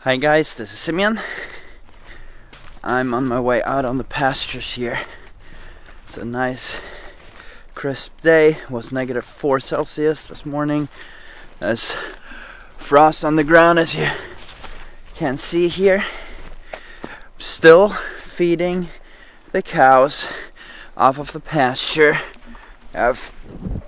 Hi guys, this is Simeon. I'm on my way out on the pastures here. It's a nice crisp day. It was -4 this morning. There's frost on the ground as you can see here. Still feeding the cows off of the pasture. I have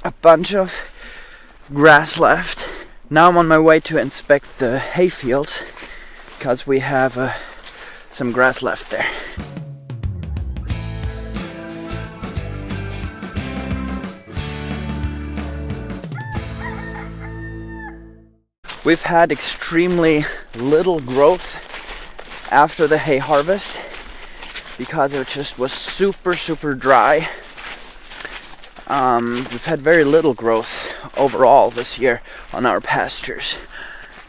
a bunch of grass left. Now I'm on my way to inspect the hay fields because we have some grass left there. We've had extremely little growth after the hay harvest because it just was super dry. We've had very little growth overall this year on our pastures,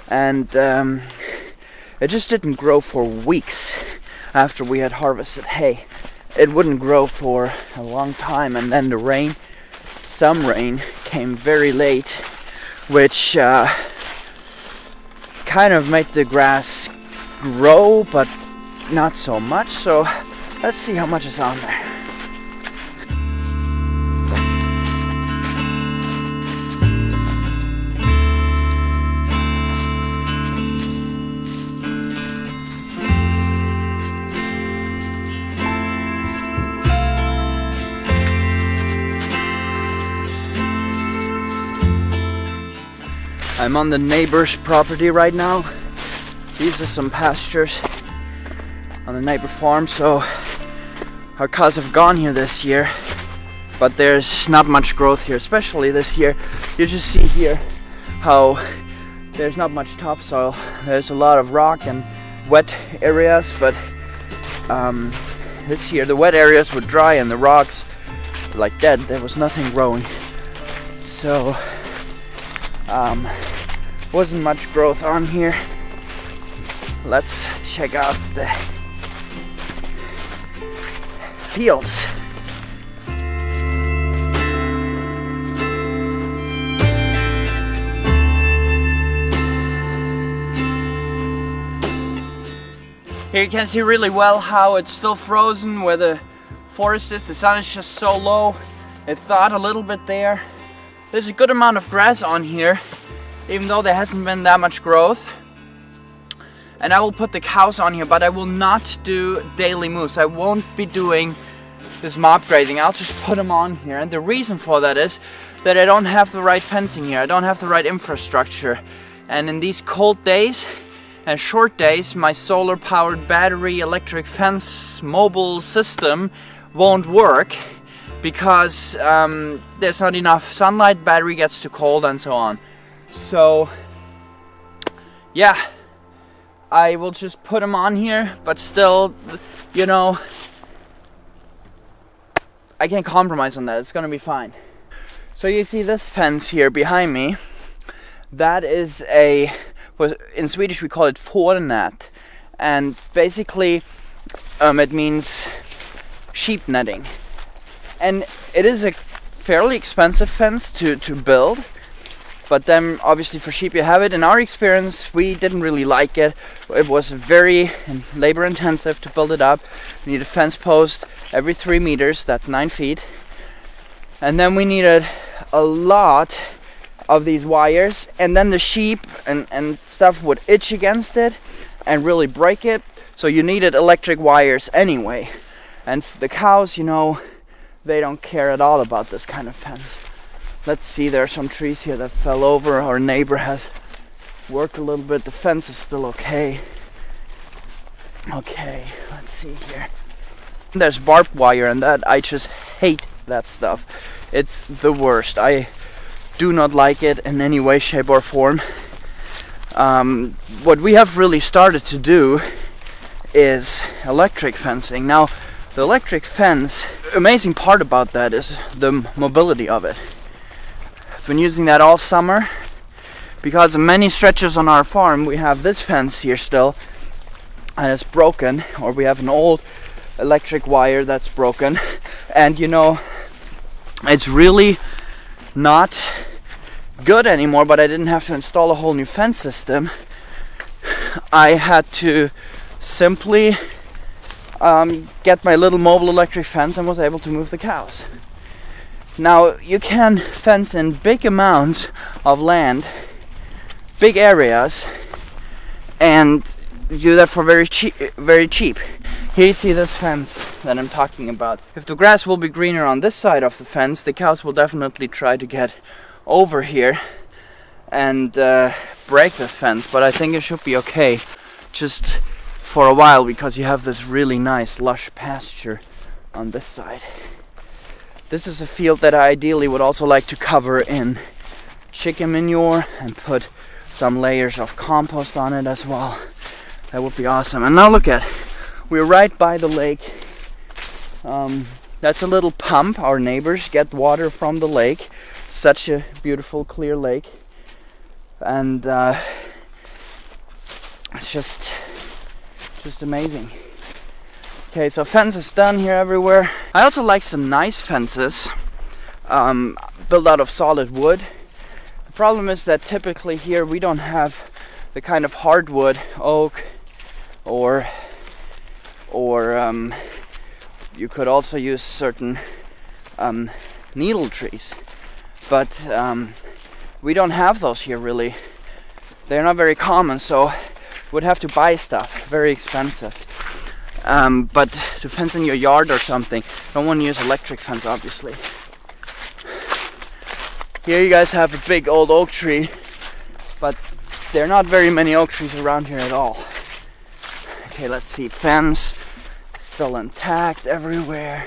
and it just didn't grow for weeks after we had harvested hay. It wouldn't grow for a long time, and then some rain came very late, which kind of made the grass grow, but not so much. So let's see how much is on there. I'm on the neighbor's property right now. These are some pastures on the neighbor farm, so our cows have gone here this year, but there's not much growth here, especially this year. You just see here how there's not much topsoil. There's a lot of rock and wet areas, but this year the wet areas were dry and the rocks were like dead. There was nothing growing, so wasn't much growth on here. Let's check out the fields. Here you can see really well how it's still frozen where the forest is. The sun is just so low. It thawed a little bit there. There's a good amount of grass on here, even though there hasn't been that much growth. And I will put the cows on here, but I will not do daily moves. I won't be doing this mob grazing. I'll just put them on here. And the reason for that is that I don't have the right fencing here. I don't have the right infrastructure. And in these cold days and short days, my solar powered battery electric fence mobile system won't work because there's not enough sunlight, battery gets too cold and so on. So yeah, I will just put them on here, but still, you know, I can't compromise on that. It's gonna be fine. So you see this fence here behind me. That is in Swedish we call it fårnät, and basically it means sheep netting. And it is a fairly expensive fence to build. But then obviously for sheep you have it. In our experience, we didn't really like it. It was very labor intensive to build it up. You need a fence post every 3 meters, that's 9 feet. And then we needed a lot of these wires, and then the sheep and stuff would itch against it and really break it. So you needed electric wires anyway. And the cows, you know, they don't care at all about this kind of fence. Let's see, there are some trees here that fell over. Our neighbor has worked a little bit. The fence is still okay. Okay, let's see here. There's barbed wire, and that I just hate that stuff. It's the worst. I do not like it in any way, shape or form. What we have really started to do is electric fencing. Now, the electric fence, amazing part about that is the mobility of it. I've been using that all summer. Because of many stretches on our farm, we have this fence here still, and it's broken, or we have an old electric wire that's broken, and you know, it's really not good anymore, but I didn't have to install a whole new fence system. I had to simply get my little mobile electric fence and was able to move the cows. Now you can fence in big amounts of land, big areas, and do that for very cheap. Here you see this fence that I'm talking about. If the grass will be greener on this side of the fence, the cows will definitely try to get over here and break this fence, but I think it should be okay just for a while because you have this really nice lush pasture on this side. This is a field that I ideally would also like to cover in chicken manure and put some layers of compost on it as well. That would be awesome. And now look at, we're right by the lake. That's a little pump. Our neighbors get water from the lake. Such a beautiful clear lake. And it's just amazing. Okay, so fence is done here everywhere. I also like some nice fences built out of solid wood. The problem is that typically here we don't have the kind of hardwood, oak, or you could also use certain needle trees, but we don't have those here really. They're not very common, so would have to buy stuff, very expensive. But to fence in your yard or something, don't want to use electric fence, obviously. Here you guys have a big old oak tree, but there are not very many oak trees around here at all. Okay, let's see, fence still intact everywhere.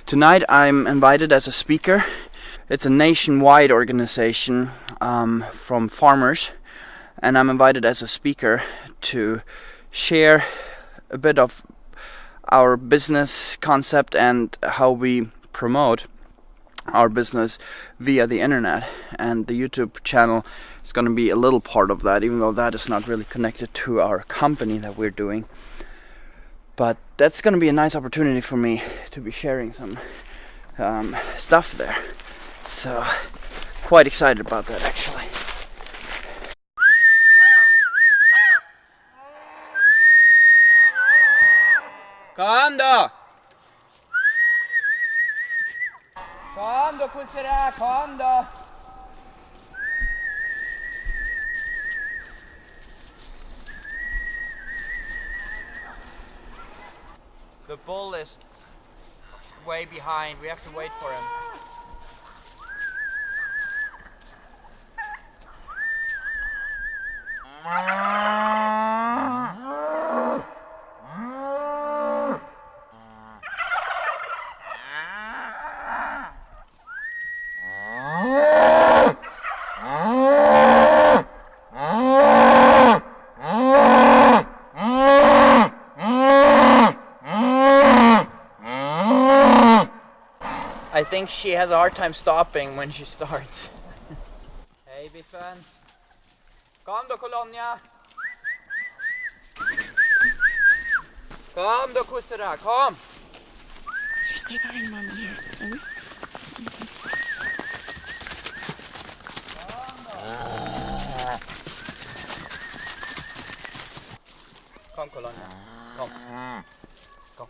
Tonight I'm invited as a speaker. It's a nationwide organization from farmers, and I'm invited as a speaker to share a bit of our business concept and how we promote our business via the internet. And the YouTube channel is going to be a little part of that, even though that is not really connected to our company that we're doing. But that's going to be a nice opportunity for me to be sharing some stuff there. So, quite excited about that actually. Kom då! Kom då kossor, kom då! The bull is way behind. We have to wait for him. I think she has a hard time stopping when she starts. Hej biffen! Kom då Colonia! Kom då kossorna, kom! Here, stay behind Mama here. Ready? Kom Colonia, kom. Kom.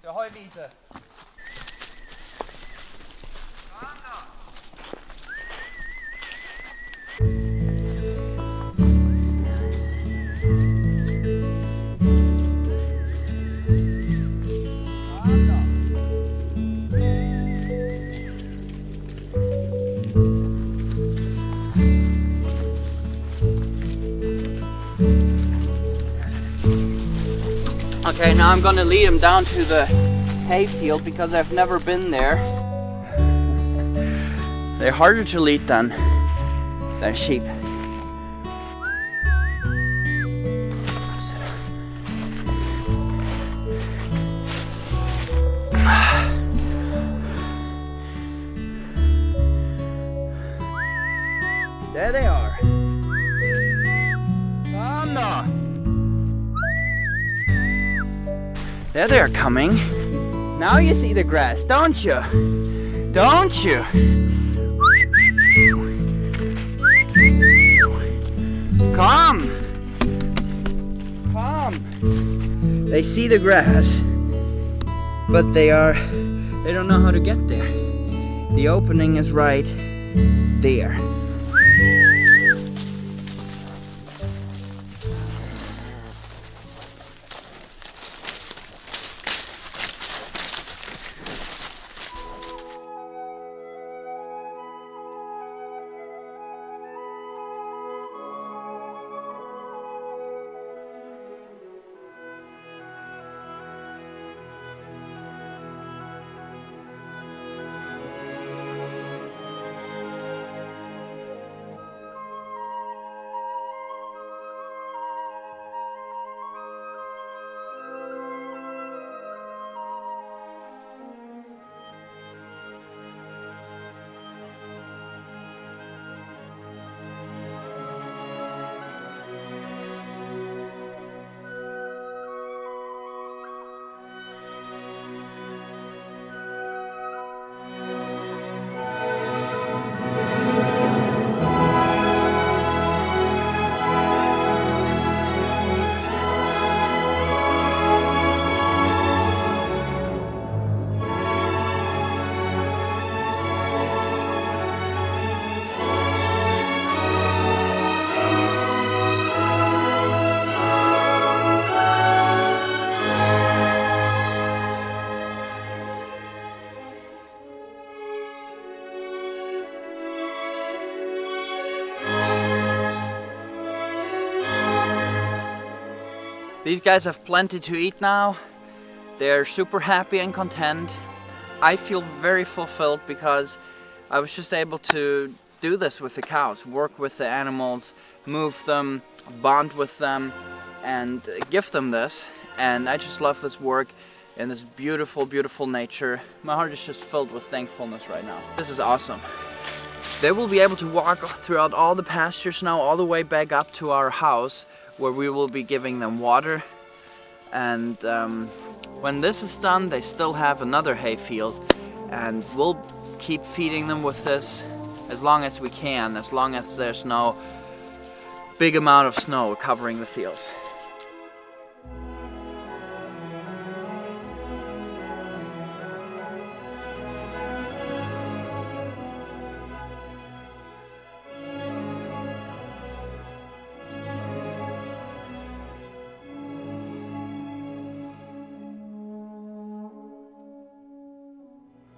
Jag har ju vise. Okay, now I'm gonna lead him down to the hay field because I've never been there. They're harder to lead than sheep. There they're coming. Now you see the grass, don't you? Don't you? Come! Come! They see the grass, but they don't know how to get there. The opening is right there. These guys have plenty to eat now. They're super happy and content. I feel very fulfilled because I was just able to do this with the cows, work with the animals, move them, bond with them, and give them this. And I just love this work in this beautiful, beautiful nature. My heart is just filled with thankfulness right now. This is awesome. They will be able to walk throughout all the pastures now, all the way back up to our house, where we will be giving them water. And when this is done, they still have another hay field, and we'll keep feeding them with this as long as we can, as long as there's no big amount of snow covering the fields.